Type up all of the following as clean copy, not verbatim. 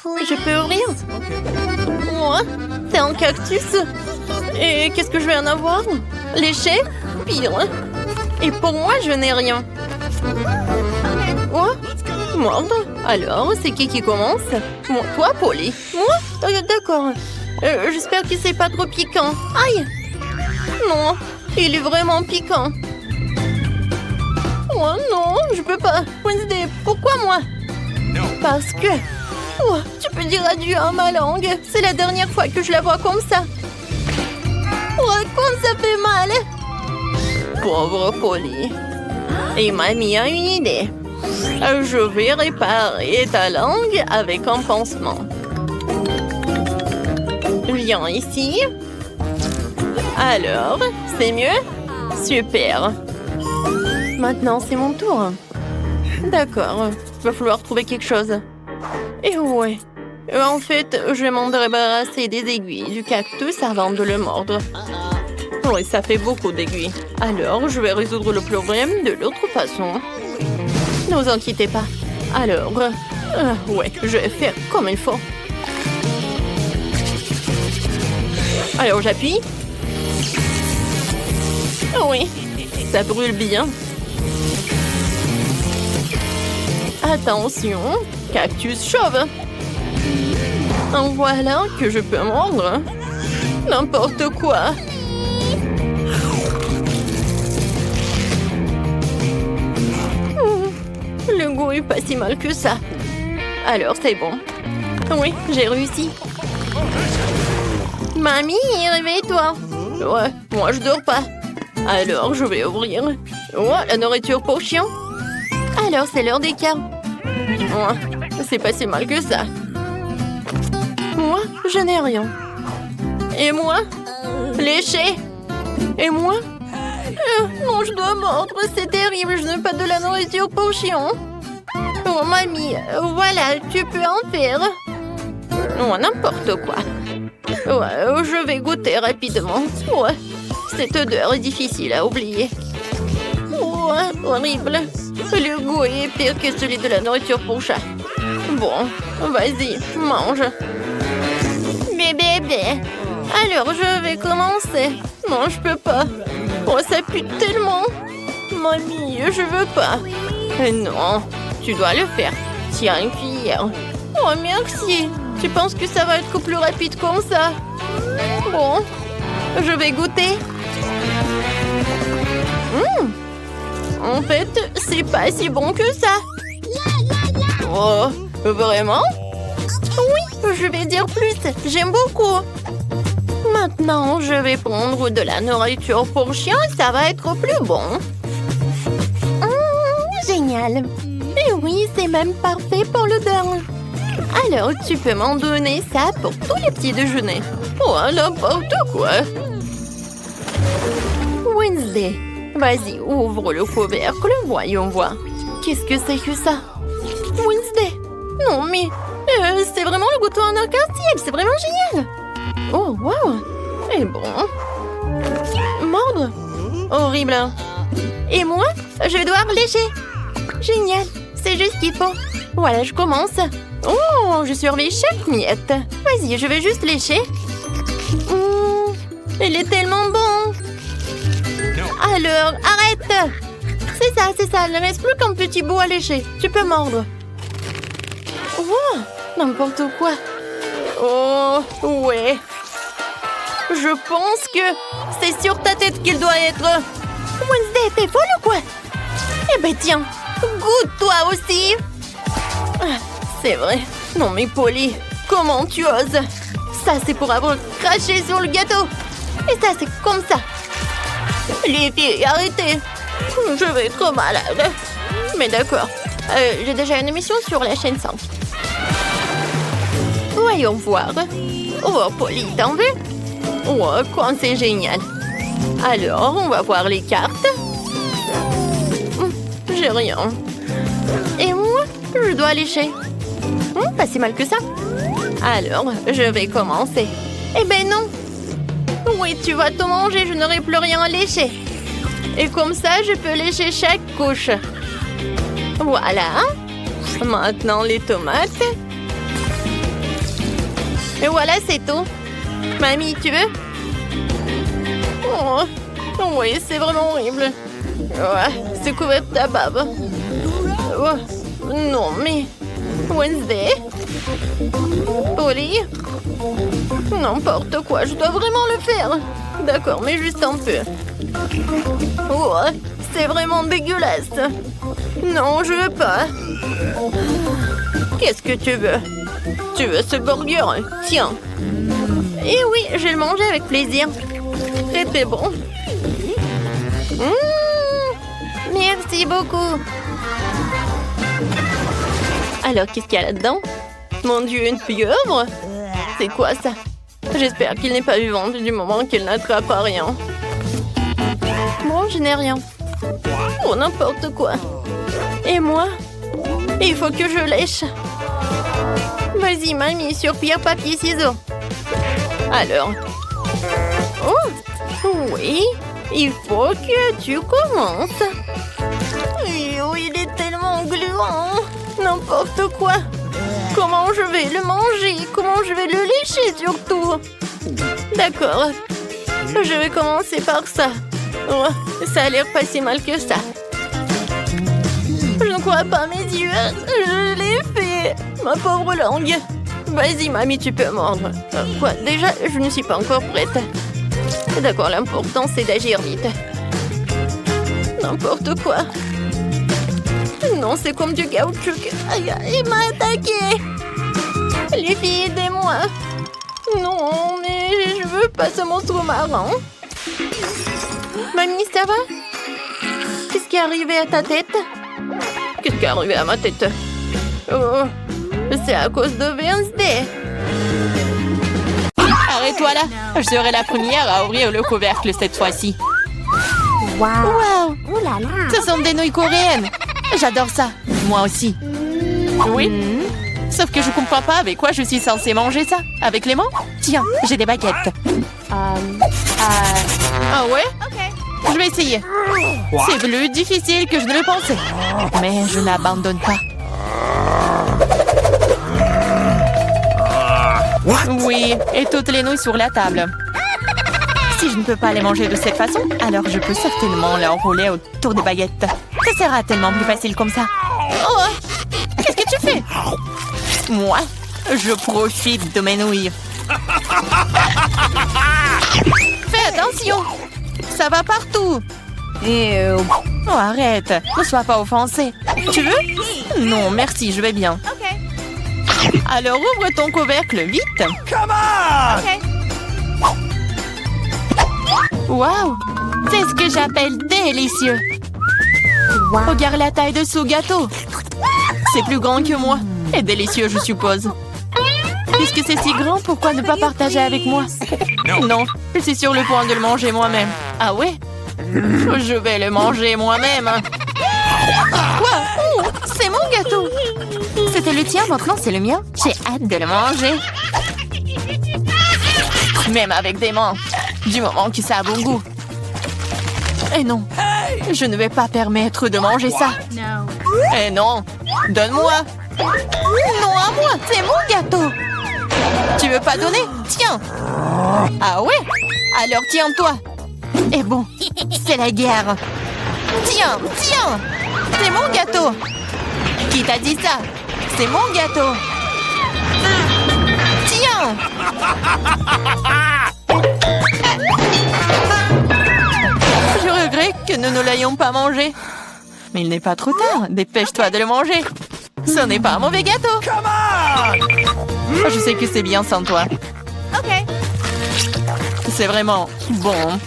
Je peux ouvrir? Moi? C'est un cactus? Et qu'est-ce que je vais en avoir? Léché? Pire. Et pour moi, je n'ai rien. Quoi? Mordre? Alors, c'est qui commence? Moi, toi, Polly? Moi? D'accord. J'espère que c'est pas trop piquant. Aïe! Non, il est vraiment piquant. Oh non, je peux pas. Wednesday, pourquoi moi? Parce que... Oh, tu peux dire adieu à ma langue. C'est la dernière fois que je la vois comme ça. Oh, comme ça fait mal. Pauvre Polly. Et mamie a une idée. Je vais réparer ta langue avec un pansement. Viens ici. Alors, c'est mieux? Super. Maintenant, c'est mon tour. D'accord, va falloir trouver quelque chose. Et ouais. En fait, je vais m'en débarrasser des aiguilles du cactus avant de le mordre. Oui, ça fait beaucoup d'aiguilles. Alors, je vais résoudre le problème de l'autre façon. Ne vous inquiétez pas. Alors, ouais, je vais faire comme il faut. Alors, j'appuie. Oui, ça brûle bien. Attention, cactus chauve. En voilà que je peux mordre. N'importe quoi. Le goût est pas si mal que ça. Alors, c'est bon. Oui, j'ai réussi. Mamie, réveille-toi. Ouais, moi je dors pas. Alors, je vais ouvrir. Ouais, la nourriture pour chien. Alors, c'est l'heure des câbles. Ouais, c'est pas si mal que ça. Moi, je n'ai rien. Et moi? Léché. Et moi? Non, je dois mordre, c'est terrible, je n'ai pas de la nourriture pour chien. Oh, mamie, voilà, tu peux en faire. Oh, n'importe quoi. Ouais, je vais goûter rapidement. Ouais, cette odeur est difficile à oublier. Ouais, horrible. Le goût est pire que celui de la nourriture pour chat. Bon, vas-y, mange. Bébé. Alors, je vais commencer. Non, je peux pas. Oh, ça pue tellement. Mamie, je veux pas. Non, tu dois le faire. Tiens, une cuillère. Oh, merci. Tu penses que ça va être plus rapide comme ça? Bon, je vais goûter. En fait, c'est pas si bon que ça. Oh, vraiment? Oui, je vais dire plus. J'aime beaucoup. Maintenant, je vais prendre de la nourriture pour chien. Ça va être plus bon. Génial. Et oui, c'est même parfait pour l'odeur. Alors, tu peux m'en donner ça pour tous les petits déjeuners. Oh, n'importe quoi. Wednesday, vas-y, ouvre le couvercle, voyons voir. Qu'est-ce que c'est que ça? Wednesday. Non, mais c'est vraiment le goûter en arc-en-ciel. C'est vraiment génial. Oh, wow. Et bon. Mordre. Horrible. Et moi, je vais devoir lécher. Génial. C'est juste ce qu'il faut. Voilà, je commence. Oh, je surveille chaque miette. Vas-y, je vais juste lécher. Il est tellement bon. Alors, arrête. C'est ça. Il ne reste plus qu'un petit bout à lécher. Tu peux mordre. Oh, n'importe quoi. Oh, ouais. Je pense que c'est sur ta tête qu'il doit être. Wednesday, t'es folle ou quoi? Eh ben tiens, goûte toi aussi. C'est vrai. Non mais Polly, comment tu oses? Ça c'est pour avoir craché sur le gâteau. Et ça c'est comme ça. Les filles, arrêtez. Je vais être malade. Mais d'accord. J'ai déjà une émission sur la chaîne 5. Voyons voir. Oh Polly, t'en veux? Oh, quoi, c'est génial. Alors, on va voir les cartes. J'ai rien. Et moi, je dois lécher. Pas si mal que ça. Alors, je vais commencer. Eh ben non. Oui, tu vas tout manger, je n'aurai plus rien à lécher. Et comme ça, je peux lécher chaque couche. Voilà. Maintenant, les tomates. Et voilà, c'est tout. Mamie, tu veux? Oh, oui, c'est vraiment horrible. Ouais, c'est couvert de ta bave. Oh, non, mais... Wednesday? Polly? N'importe quoi, je dois vraiment le faire. D'accord, mais juste un peu. Oh, c'est vraiment dégueulasse. Non, je veux pas. Qu'est-ce que tu veux? Tu veux ce burger? Tiens. Eh oui, je vais le manger avec plaisir. Très très bon. Merci beaucoup. Alors, qu'est-ce qu'il y a là-dedans? Mon Dieu, une pieuvre? C'est quoi ça? J'espère qu'il n'est pas vivant du moment qu'il n'attrape à rien. Bon, je n'ai rien. Oh, n'importe quoi. Et moi? Il faut que je lèche. Vas-y, mamie, sur pierre, papier, ciseaux. Alors. Oh, oui. Il faut que tu commences. Oui, il est tellement gluant. N'importe quoi. Comment je vais le manger? Comment je vais le lécher surtout? D'accord. Je vais commencer par ça. Oh, ça a l'air pas si mal que ça. Je ne crois pas mes yeux. Je l'ai fait. Ma pauvre langue. Vas-y, mamie, tu peux mordre. Quoi? Déjà, je ne suis pas encore prête. D'accord, l'important, c'est d'agir vite. N'importe quoi. Non, c'est comme du caoutchouc. Aïe, il m'a attaqué. Les filles, aidez-moi. Non, mais je veux pas ce monstre marin. Mamie, ça va? Qu'est-ce qui est arrivé à ta tête? Qu'est-ce qui est arrivé à ma tête? Oh, c'est à cause de Wednesday. Arrête-toi là. Je serai la première à ouvrir le couvercle cette fois-ci. Wow. Ce sont des nouilles coréennes. J'adore ça. Moi aussi. Oui. Sauf que je comprends pas avec quoi je suis censée manger ça. Avec les mains? Tiens, j'ai des baguettes. Ah ouais? Je vais essayer. C'est plus difficile que je ne le pensais. Mais je n'abandonne pas. Oui, et toutes les nouilles sur la table. Si je ne peux pas les manger de cette façon, alors je peux certainement les enrouler autour des baguettes. Ça sera tellement plus facile comme ça. Oh! Qu'est-ce que tu fais? Moi, je profite de mes nouilles. Fais attention! Ça va partout! Oh, arrête! Ne sois pas offensé. Tu veux? Non, merci, je vais bien. Alors ouvre ton couvercle vite. Wow! C'est ce que j'appelle délicieux. Regarde la taille de ce gâteau. C'est plus grand que moi. Et délicieux, je suppose. Puisque c'est si grand, pourquoi ne pas partager avec moi? Non, je suis sur le point de le manger moi-même. Ah ouais? Je vais le manger moi-même. Quoi? Oh, c'est mon gâteau. C'était le tien, maintenant c'est le mien. J'ai hâte de le manger. Même avec des mains. Du moment que ça a bon goût. Et non, je ne vais pas permettre de manger ça. Et non, donne-moi. Non, à moi, c'est mon gâteau. Tu veux pas donner? Tiens. Ah ouais? Alors tiens-toi. Et bon, c'est la guerre. Tiens, tiens. C'est mon gâteau. Qui t'a dit ça? C'est mon gâteau. Tiens. Je regrette que nous ne l'ayons pas mangé. Mais il n'est pas trop tard. Dépêche-toi de le manger. Ce n'est pas un mauvais gâteau. Je sais que c'est bien sans toi. C'est vraiment bon.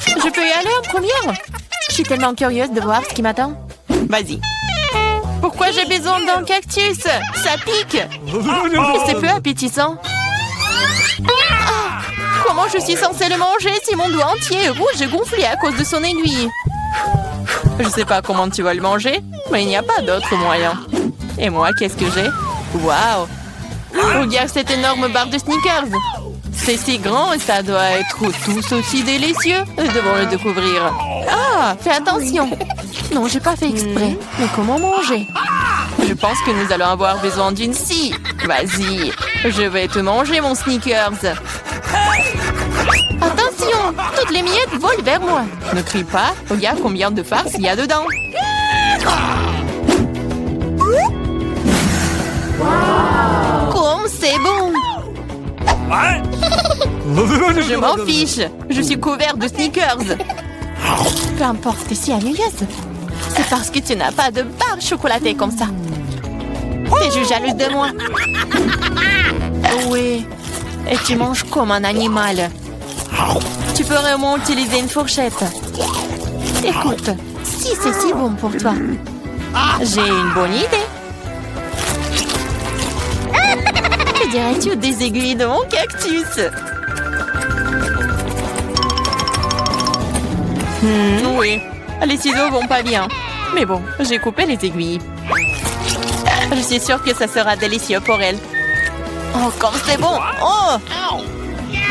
Je peux y aller en première? Je suis tellement curieuse de voir ce qui m'attend. Vas-y. Pourquoi j'ai besoin d'un cactus? Ça pique. Et c'est peu appétissant. Ah, comment je suis censée le manger si mon doigt entier est rouge et gonflé à cause de son aiguille? Je sais pas comment tu vas le manger, mais il n'y a pas d'autre moyen. Et moi, qu'est-ce que j'ai? Waouh! Regarde cette énorme barre de Snickers. C'est si grand et ça doit être tous aussi délicieux. Nous devons le découvrir. Ah, fais attention. Non, j'ai pas fait exprès. Mais comment manger? Je pense que nous allons avoir besoin d'une scie. Vas-y, je vais te manger, mon Snickers. Attention, toutes les miettes volent vers moi. Ne crie pas, regarde combien de farce il y a dedans. Comme c'est bon. Je m'en fiche, je suis couvert de Snickers. Peu importe si elle est lieuse. C'est parce que tu n'as pas de barre chocolatée comme ça. T'es jalouse de moi. Oui, et tu manges comme un animal. Tu peux vraiment utiliser une fourchette. Écoute, si c'est si bon pour toi, j'ai une bonne idée. Que dirais-tu des aiguilles de mon cactus? Oui, les ciseaux vont pas bien. Mais bon, j'ai coupé les aiguilles. Je suis sûre que ça sera délicieux pour elle. Oh, comme c'est bon! Oh!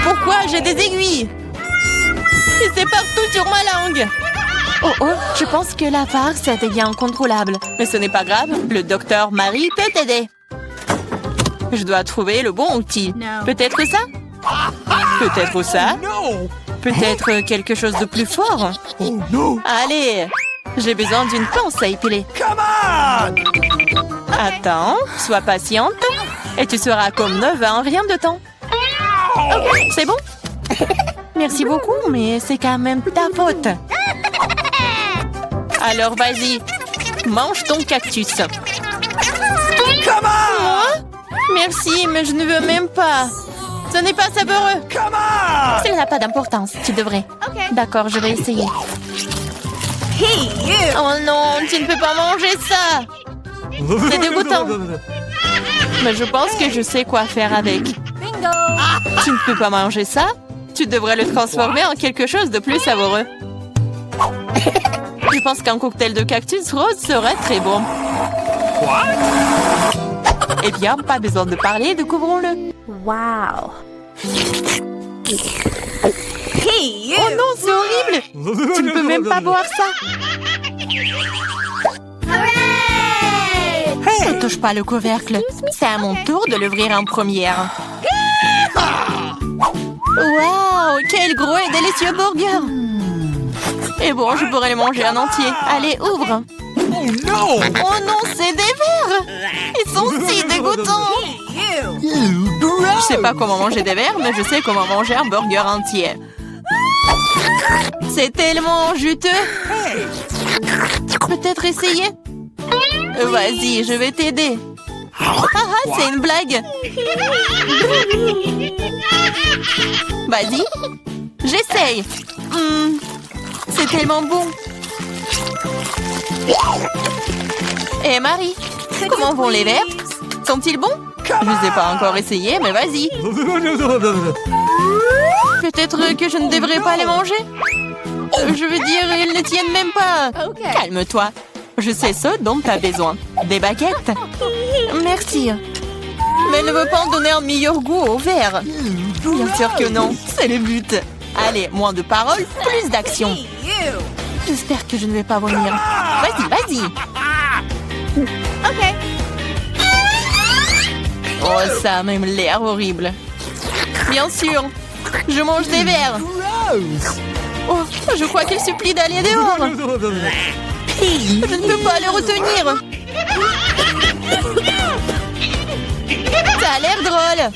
Pourquoi j'ai des aiguilles? Et c'est partout sur ma langue! Oh oh, je pense que la farce devient incontrôlable. Mais ce n'est pas grave, le docteur Marie peut t'aider. Je dois trouver le bon outil. Peut-être ça? Peut-être ça? Peut-être quelque chose de plus fort? Allez, j'ai besoin d'une pince à épiler. Attends, sois patiente. Et tu seras comme neuve en rien de temps. Ok, c'est bon? Merci beaucoup, mais c'est quand même ta faute. Alors vas-y, mange ton cactus. Moi? Merci, mais je ne veux même pas. Ce n'est pas savoureux. Ça n'a pas d'importance, tu devrais. D'accord, je vais essayer. Oh non, tu ne peux pas manger ça. C'est dégoûtant. Mais je pense que je sais quoi faire avec. Tu ne peux pas manger ça? Tu devrais le transformer en quelque chose de plus savoureux. Je pense qu'un cocktail de cactus rose serait très bon. Eh bien, pas besoin de parler, découvrons-le. Wow. Oh non, c'est horrible! Tu ne peux même pas boire ça! Ne touche pas le couvercle. C'est à mon tour de l'ouvrir en première. Waouh! Quel gros et délicieux burger! Et bon, je pourrais le manger en entier. Allez, ouvre! Oh non, c'est des vers! Ils sont si dégoûtants! Je sais pas comment manger des vers, mais je sais comment manger un burger entier. C'est tellement juteux. Peut-être essayer? Vas-y, je vais t'aider. Ah, c'est une blague. Vas-y, j'essaye. C'est tellement bon. Et Marie, comment vont les verres? Sont-ils bons? Je ne les ai pas encore essayés, mais vas-y. Peut-être que je ne devrais pas les manger. Je veux dire, ils ne tiennent même pas. Calme-toi. Je sais ce dont tu as besoin. Des baguettes? Merci. Mais elle ne veut pas en donner un meilleur goût au verre. Bien sûr que non. C'est le but. Allez, moins de paroles, plus d'action. J'espère que je ne vais pas vomir. Vas-y, vas-y. Ok. Oh, ça a même l'air horrible. Bien sûr, je mange des verres. Oh, je crois qu'il supplie d'aller dehors. Je ne peux pas le retenir. Ça a l'air drôle.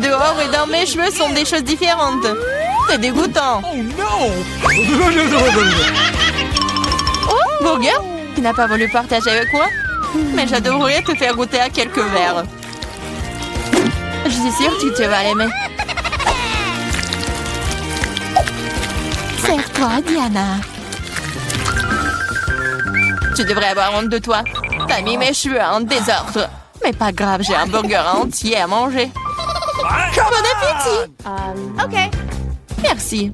Dehors et dans mes cheveux sont des choses différentes. C'est dégoûtant. Oh, burger, tu n'as pas voulu partager avec moi? Mais j'adorerais te faire goûter à quelques verres. Je suis sûre que tu vas l'aimer. Serre-toi, Diana. Tu devrais avoir honte de toi. T'as mis mes cheveux en désordre. Mais pas grave, j'ai un burger entier à manger. Bon appétit! Ok. Merci.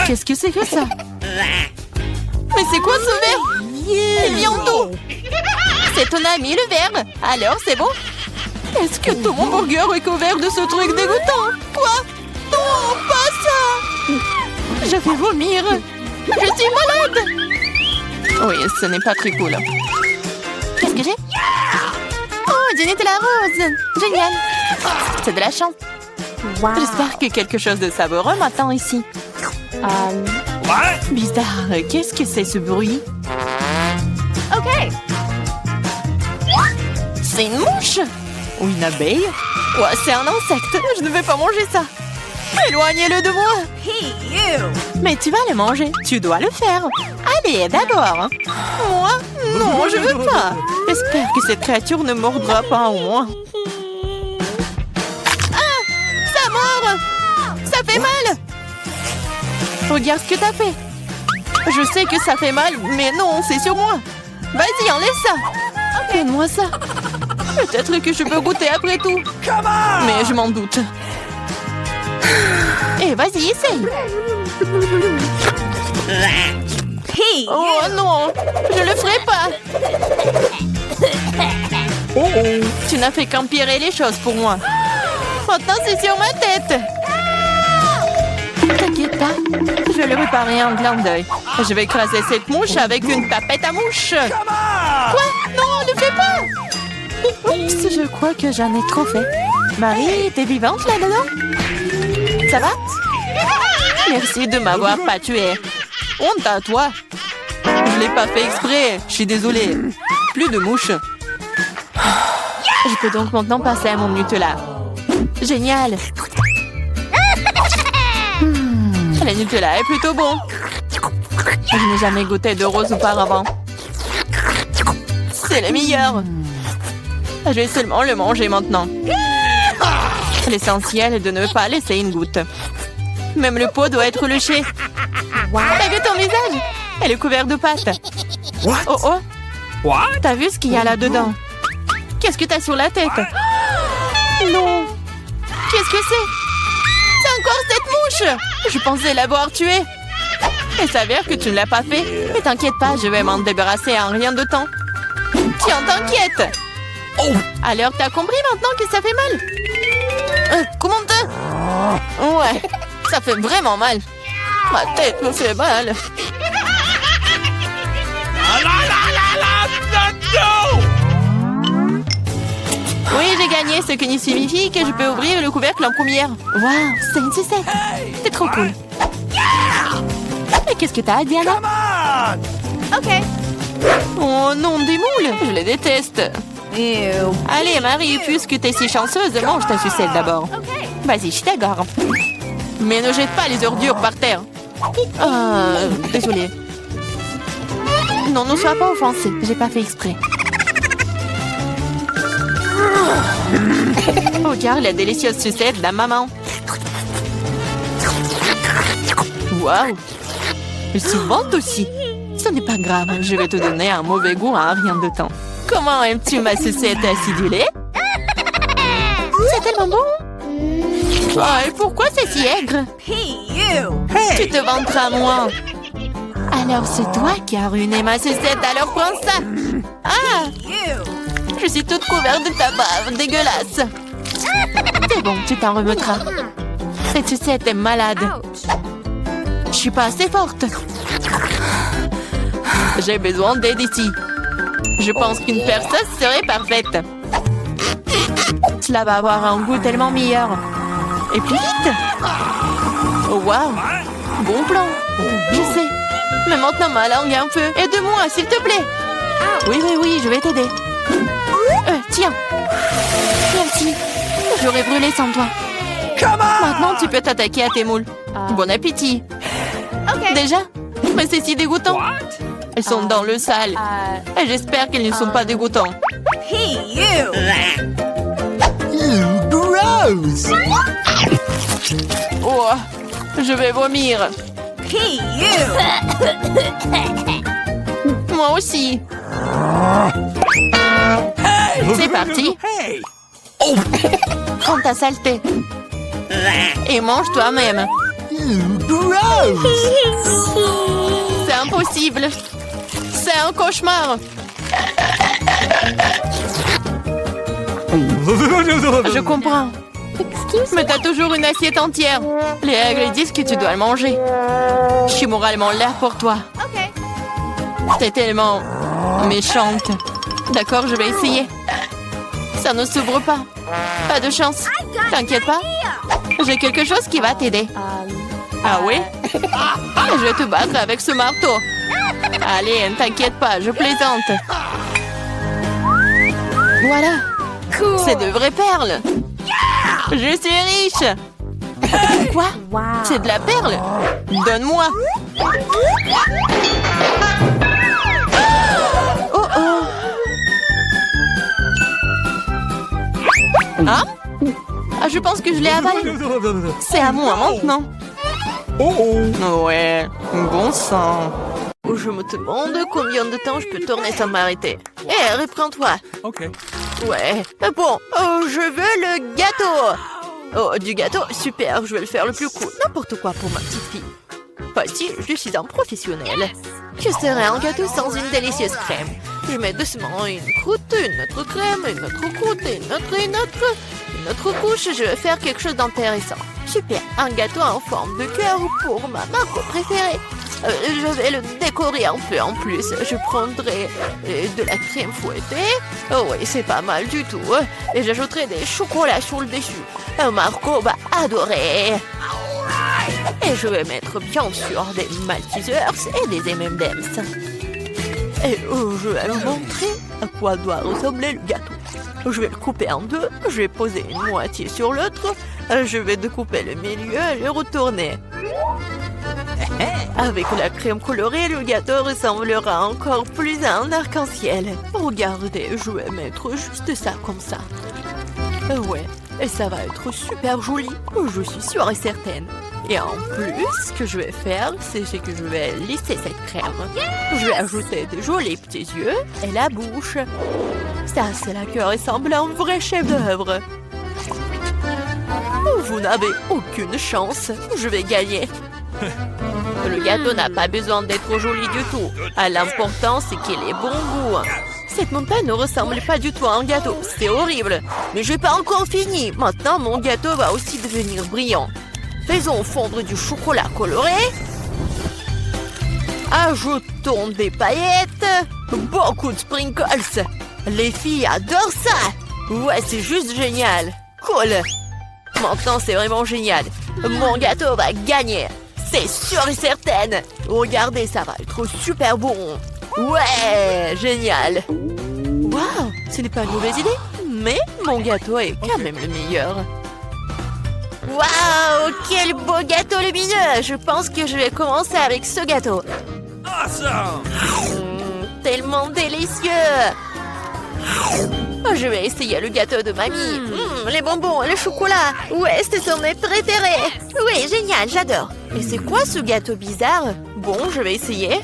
Qu'est-ce que c'est que ça? Mais c'est quoi ce verre? Il vient d'où? C'est ton ami le verre. Alors, c'est bon? Est-ce que tout mon burger est couvert de ce truc dégoûtant? Quoi? Non, pas ça! Je vais vomir. Je suis malade! Oui, ce n'est pas très cool. Qu'est-ce que j'ai? Oh, du Nutella rose! Génial! C'est de la chance. J'espère que quelque chose de savoureux m'attend ici. Bizarre, qu'est-ce que c'est ce bruit? OK. C'est une mouche? Ou une abeille? Ouais, c'est un insecte. Je ne vais pas manger ça. Éloignez-le de moi. Mais tu vas le manger. Tu dois le faire. Allez, d'abord. Moi? Non, je veux pas. J'espère que cette créature ne mordra pas au moins. Ah! Ça mord! Ça fait mal! Regarde ce que t'as fait. Je sais que ça fait mal, mais non, c'est sur moi. Vas-y, enlève ça. Donne-moi ça. Peut-être que je peux goûter après tout. Mais je m'en doute. Et vas-y, essaye. Oh non, je le ferai pas. Tu n'as fait qu'empirer les choses pour moi. Maintenant, c'est sur ma tête. T'inquiète pas, je vais le réparer en clin d'œil. Je vais écraser cette mouche avec une tapette à mouche. Quoi? Non, ne fais pas. Oups, je crois que j'en ai trop fait. Marie, t'es vivante là-dedans? Ça va? Merci de m'avoir pas tué. Honte à toi. Je l'ai pas fait exprès. Je suis désolée. Plus de mouches. Je peux donc maintenant passer à mon Nutella. Génial. Le Nutella est plutôt bon. Je n'ai jamais goûté de rose auparavant. C'est le meilleur. Je vais seulement le manger maintenant. L'essentiel est de ne pas laisser une goutte. Même le pot doit être léché. T'as vu ton visage? Elle est couverte de pâte. Oh oh. T'as vu ce qu'il y a là-dedans? Qu'est-ce que t'as sur la tête? Non. Qu'est-ce que c'est? C'est encore cette mouche! Je pensais l'avoir tuée. Il s'avère que tu ne l'as pas fait. Mais t'inquiète pas, je vais m'en débarrasser en rien de temps. Tiens, t'inquiète. Alors t'as compris maintenant que ça fait mal? Comment te... Ouais, ça fait vraiment mal. Ma tête me fait mal. Oui, j'ai gagné, ce qui signifie que je peux ouvrir le couvercle en première. Waouh, c'est une sucette. C'est trop cool. Et qu'est-ce que t'as, Diana? OK. Oh non, des moules. Je les déteste. Allez, Marie, puisque t'es si chanceuse, mange ta sucette d'abord. Vas-y, je suis d'accord. Mais ne jette pas les ordures par terre. Désolée. Non, ne sois pas offensée. J'ai pas fait exprès. Regarde la délicieuse sucette de la maman. Waouh! Elle se vante aussi. Ce n'est pas grave, je vais te donner un mauvais goût en rien de temps. Comment aimes-tu ma sucette acidulée? C'est tellement bon! Oh, et pourquoi c'est si aigre? Tu te vanteras, moi. Alors c'est toi qui as ruiné ma sucette, alors prends ça. Ah! Je suis toute couverte de ta bave, dégueulasse. C'est bon, tu t'en remettras. Cette sucette est malade. Je suis pas assez forte. J'ai besoin d'aide ici. Je pense qu'une perceuse serait parfaite. Cela va avoir un goût tellement meilleur. Et plus vite. Oh, waouh. Bon plan. Je sais. Mais maintenant ma langue est en feu. Aide-moi, s'il te plaît. Oui, je vais t'aider. Tiens. Merci. J'aurais brûlé sans toi. Maintenant, tu peux t'attaquer à tes moules. Bon appétit. Déjà? Mais c'est si dégoûtant. Elles sont dans le sale. Et j'espère qu'elles ne sont pas dégoûtants. Gross! Oh, je vais vomir. Moi aussi. C'est parti. Prends ta saleté. Et mange toi-même. Gross! C'est impossible. C'est un cauchemar. Je comprends. Mais t'as toujours une assiette entière. Les règles disent que tu dois le manger. Je suis moralement là pour toi. T'es tellement méchante. D'accord, je vais essayer. Ça ne s'ouvre pas. Pas de chance. T'inquiète pas. J'ai quelque chose qui va t'aider. Ah oui? Je vais te battre avec ce marteau. Allez, ne t'inquiète pas, je plaisante. Voilà. C'est de vraies perles. Je suis riche. Quoi? C'est de la perle? Donne-moi. Oh oh. Hein? Ah, je pense que je l'ai avalé. C'est à moi maintenant. Ouais, bon sang. Je me demande combien de temps je peux tourner sans m'arrêter. Hé, reprends-toi. Ok. Ouais. Bon, je veux le gâteau. Oh, du gâteau, super, je vais le faire le plus cool. N'importe quoi pour ma petite fille. Pas si, je suis un professionnel. Que serait un gâteau sans une délicieuse crème? Je mets doucement une croûte, une autre crème, une autre croûte, une autre couche. Je vais faire quelque chose d'intéressant. Super, un gâteau en forme de cœur pour ma marque préférée. Je vais le décorer un peu en plus. Je prendrai de la crème fouettée. Oh oui, c'est pas mal du tout. Et j'ajouterai des chocolats sur le dessus. Marco va adorer. Et je vais mettre bien sûr des Maltesers et des M&M's. Et je vais vous montrer à quoi doit ressembler le gâteau. Je vais le couper en deux. Je vais poser une moitié sur l'autre. Je vais découper le milieu et le retourner. Avec la crème colorée, le gâteau ressemblera encore plus à un arc-en-ciel. Regardez, je vais mettre juste ça comme ça. Ouais, et ça va être super joli, je suis sûre et certaine. Et en plus, ce que je vais faire, c'est que je vais lisser cette crème. Je vais ajouter des jolis petits yeux et la bouche. Ça, c'est là que ressemble à un vrai chef-d'œuvre. Vous n'avez aucune chance, je vais gagner. Le gâteau n'a pas besoin d'être joli du tout. L'important, c'est qu'il ait bon goût. Cette montagne ne ressemble pas du tout à un gâteau. C'est horrible. Mais je n'ai pas encore fini. Maintenant, mon gâteau va aussi devenir brillant. Faisons fondre du chocolat coloré. Ajoutons des paillettes. Beaucoup de sprinkles. Les filles adorent ça. Ouais, c'est juste génial. Cool. Maintenant, c'est vraiment génial. Mon gâteau va gagner. C'est sûr et certain. Regardez, ça va être super bon. Ouais, génial. Waouh, ce n'est pas une mauvaise idée. Mais mon gâteau est quand même le meilleur. Waouh, quel beau gâteau lumineux. Je pense que je vais commencer avec ce gâteau. Tellement délicieux. Je vais essayer le gâteau de mamie. Les bonbons, le chocolat. Ouais, ce sont mes préférés. Oui, génial, j'adore. Et c'est quoi ce gâteau bizarre? Bon, je vais essayer.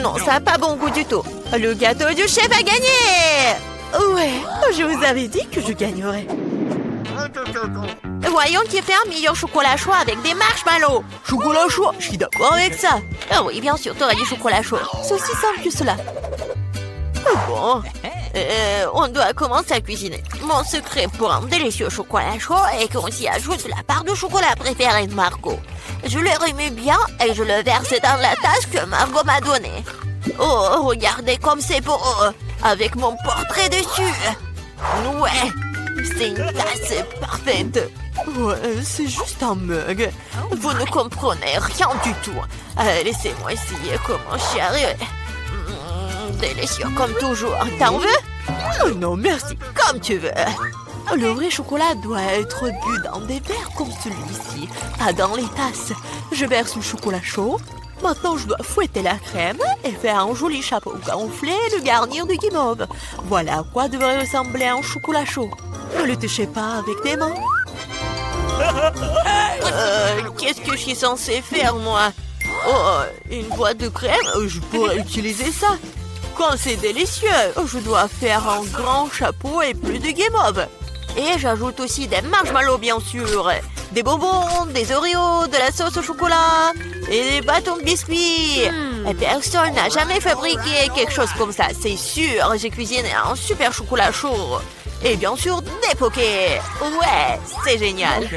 Non, ça n'a pas bon goût du tout. Le gâteau du chef a gagné. Ouais, je vous avais dit que je gagnerais. Voyons qui fait un meilleur chocolat chaud avec des marshmallows. Chocolat chaud, je suis d'accord avec ça. Ah oui, bien sûr, t'aurais du chocolat chaud. C'est aussi simple que cela. Bon, on doit commencer à cuisiner. Mon secret pour un délicieux chocolat chaud est qu'on s'y ajoute la part de chocolat préférée de Margot. Je le remue bien et je le verse dans la tasse que Margot m'a donnée. Oh, regardez comme c'est beau, avec mon portrait dessus. Ouais, c'est une tasse parfaite. Ouais, c'est juste un mug. Vous ne comprenez rien du tout. Laissez-moi essayer comment j'y arrive. Délicieux comme toujours. T'en veux? Non, merci. Comme tu veux. Le vrai chocolat doit être bu dans des verres comme celui-ci, pas dans les tasses. Je verse le chocolat chaud. Maintenant, je dois fouetter la crème et faire un joli chapeau gonflé et le garnir de guimauve. Voilà à quoi devrait ressembler un chocolat chaud. Ne le touchez pas avec des mains. Qu'est-ce que je suis censée faire, moi? Oh, une boîte de crème? Je pourrais utiliser ça. Quand c'est délicieux, je dois faire un grand chapeau et plus de guimauve. Et j'ajoute aussi des marshmallows, bien sûr. Des bonbons, des Oreos, de la sauce au chocolat et des bâtons de biscuits. Et personne n'a jamais fabriqué quelque chose comme ça, c'est sûr. J'ai cuisiné un super chocolat chaud. Et bien sûr, des pokés. Ouais, c'est génial.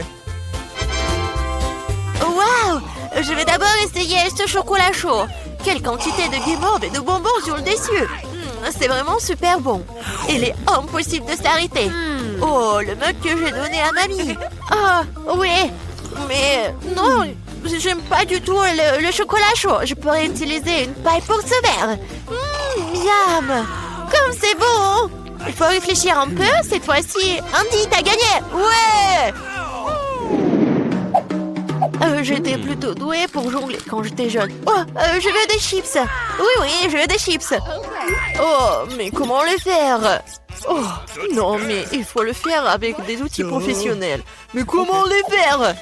Waouh! Je vais d'abord essayer ce chocolat chaud. Quelle quantité de guimauve et de bonbons sur le dessus. C'est vraiment super bon. Il est impossible de s'arrêter. Oh, le mug que j'ai donné à mamie. Ah, oui. Mais non, j'aime pas du tout le chocolat chaud. Je pourrais utiliser une paille pour ce verre. Miam! Comme c'est bon! Il faut réfléchir un peu. Cette fois-ci, Andy, t'as gagné! Ouais! J'étais plutôt douée pour jongler quand j'étais jeune. Oh, je veux des chips. Oui, je veux des chips. Oh, mais comment le faire? Oh, non, mais il faut le faire avec des outils professionnels. Mais comment les faire?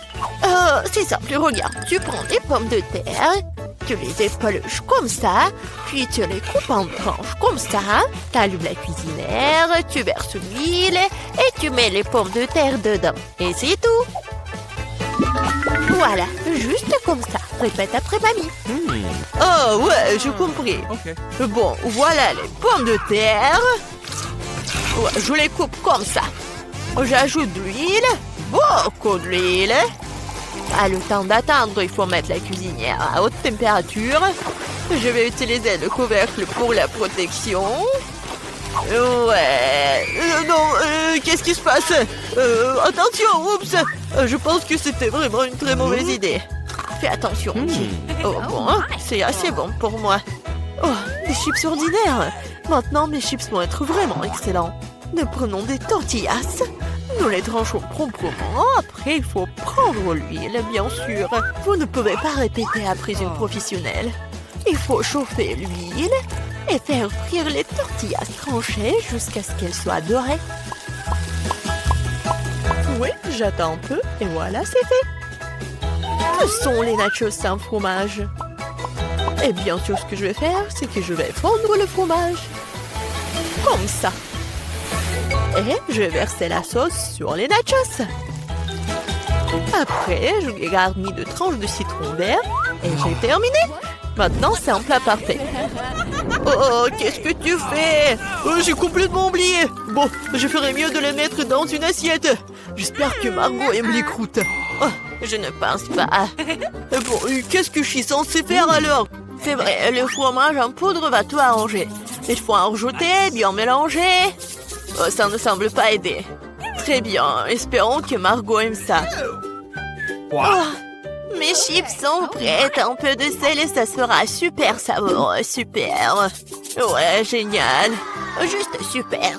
C'est simple, regarde. Tu prends des pommes de terre, tu les épluches comme ça, puis tu les coupes en tranches comme ça. Tu allumes la cuisinière, tu verses l'huile et tu mets les pommes de terre dedans. Et c'est tout. Voilà, juste comme ça. Répète après mamie. Oh ouais, j'ai compris. Bon, voilà les pommes de terre. Ouais, je les coupe comme ça. J'ajoute de l'huile, beaucoup de l'huile. Le temps d'attendre, il faut mettre la cuisinière à haute température. Je vais utiliser le couvercle pour la protection. Ouais. Non, qu'est-ce qui se passe? Attention, oups. Je pense que c'était vraiment une très mauvaise idée. Fais attention. Oh bon, c'est assez bon pour moi. Oh, des chips ordinaires. Maintenant, mes chips vont être vraiment excellents. Nous prenons des tortillas. Nous les tranchons proprement. Après, il faut prendre l'huile, bien sûr. Vous ne pouvez pas répéter après une professionnelle. Il faut chauffer l'huile et faire frire les tortillas tranchées jusqu'à ce qu'elles soient dorées. Oui, j'attends un peu et voilà, c'est fait. Que sont les nachos sans fromage? Et bien sûr, ce que je vais faire, c'est que je vais fondre le fromage. Comme ça. Et je vais verser la sauce sur les nachos. Après, je les garnis de tranches de citron vert et j'ai terminé. Maintenant, c'est un plat parfait. Oh, qu'est-ce que tu fais? J'ai complètement oublié. Bon, je ferais mieux de les mettre dans une assiette. J'espère que Margot aime les croûtes. Oh, je ne pense pas. Bon, qu'est-ce que je suis censée faire alors? C'est vrai, le fromage en poudre va tout arranger. Il faut en rajouter, bien mélanger. Oh, ça ne semble pas aider. Très bien, espérons que Margot aime ça. Oh, mes chips sont prêtes. Un peu de sel et ça sera super savoureux. Super. Ouais, génial. Juste super.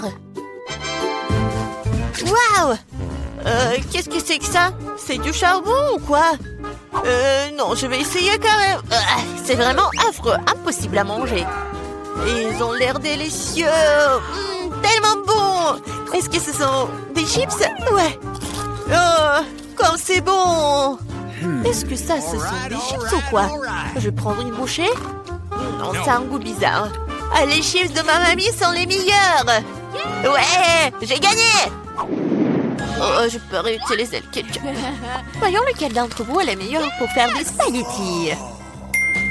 Waouh! Qu'est-ce que c'est que ça? C'est du charbon ou quoi? Non, je vais essayer quand même. C'est vraiment affreux, impossible à manger. Ils ont l'air délicieux. Tellement bon. Est-ce que ce sont des chips? Ouais. Oh, comme c'est bon. Est-ce que ça, ce sont des chips ou quoi? Je vais prendre une bouchée. Non, ça a un goût bizarre. Les chips de ma mamie sont les meilleurs. Ouais, j'ai gagné. Oh, je peux réutiliser le ketchup. Voyons lequel d'entre vous est le meilleur pour faire des spaghettis.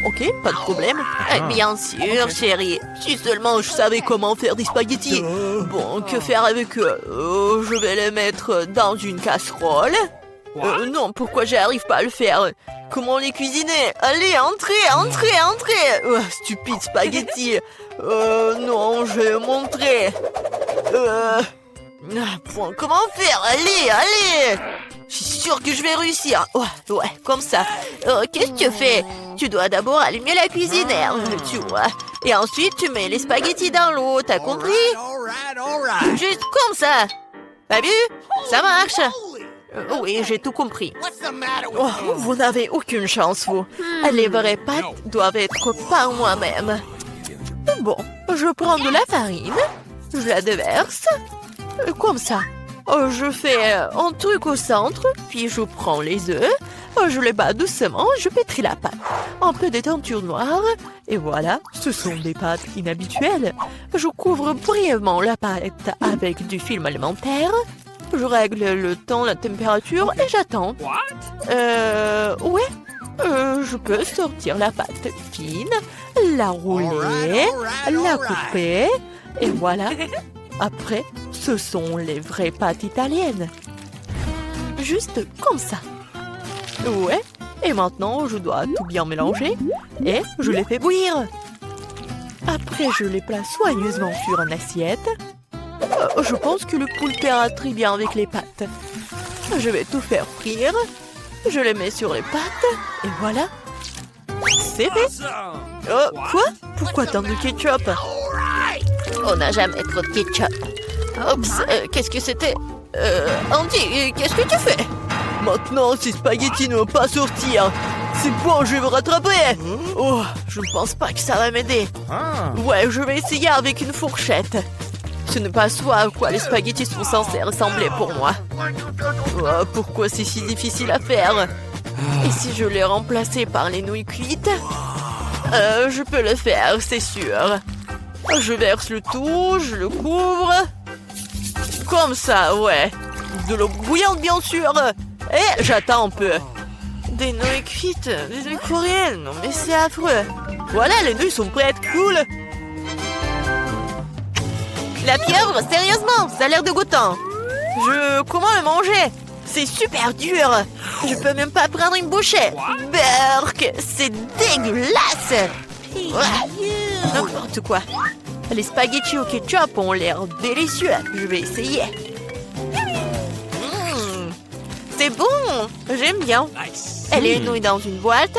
Ok, pas de problème. Bien sûr, chérie. Si seulement je savais comment faire des spaghettis. Bon, que faire avec eux? Je vais les mettre dans une casserole. Non, pourquoi j'arrive pas à le faire? Comment les cuisiner? Allez, entrez. Stupide spaghetti. Non, je vais montrer. Comment faire? Allez. Je suis sûre que je vais réussir. Ouais, comme ça. Qu'est-ce que tu fais? Tu dois d'abord allumer la cuisinière, tu vois. Et ensuite, tu mets les spaghettis dans l'eau, t'as compris? Juste comme ça. T'as vu? Ça marche. Oui, j'ai tout compris. Oh, vous n'avez aucune chance, vous. Les vraies pâtes doivent être par moi-même. Bon, je prends de la farine, je la déverse, comme ça. Je fais un truc au centre, puis je prends les œufs, je les bats doucement, je pétris la pâte. Un peu de teinture noire, et voilà, ce sont des pâtes inhabituelles. Je couvre brièvement la pâte avec du film alimentaire. Je règle le temps, la température et j'attends. Ouais. Je peux sortir la pâte fine, la rouler, la couper et voilà. Après, Ce sont les vraies pâtes italiennes. Juste comme ça. Ouais. Et maintenant, je dois tout bien mélanger. Et je les fais bouillir. Après, je les place soigneusement sur une assiette. Je pense que le poulpe ira très bien avec les pâtes. Je vais tout faire frire. Je les mets sur les pâtes. Et voilà. C'est fait. Quoi? Pourquoi tant de ketchup? On n'a jamais trop de ketchup. Oups, qu'est-ce que c'était? Andy, qu'est-ce que tu fais? Maintenant, ces spaghettis ne vont pas sortir. C'est bon, je vais me rattraper. Oh, je ne pense pas que ça va m'aider. Ouais, je vais essayer avec une fourchette. Ce n'est pas soit à quoi les spaghettis sont censés ressembler pour moi. Oh, pourquoi c'est si difficile à faire? Et si je les remplaçais par les nouilles cuites? Je peux le faire, c'est sûr. Je verse le tout, je le couvre. Comme ça, ouais. De l'eau bouillante, bien sûr. Et j'attends un peu. Des nouilles cuites, des nouilles coréennes. Non, mais c'est affreux. Voilà, les nouilles sont prêtes, cool. La pieuvre, sérieusement, ça a l'air dégoûtant. Comment le manger? C'est super dur. Je peux même pas prendre une bouchée. Berk, c'est dégueulasse. N'importe quoi. Les spaghettis au ketchup ont l'air délicieux. Je vais essayer. C'est bon. J'aime bien. Et les nouilles dans une boîte.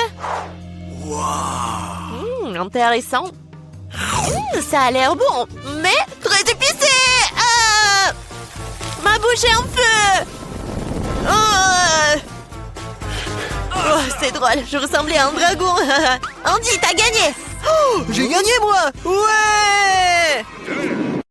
Intéressant. Ça a l'air bon, mais très épicé. Ma bouche est en feu. C'est drôle, je ressemblais à un dragon. Andy, t'as gagné. J'ai gagné, moi. Ouais.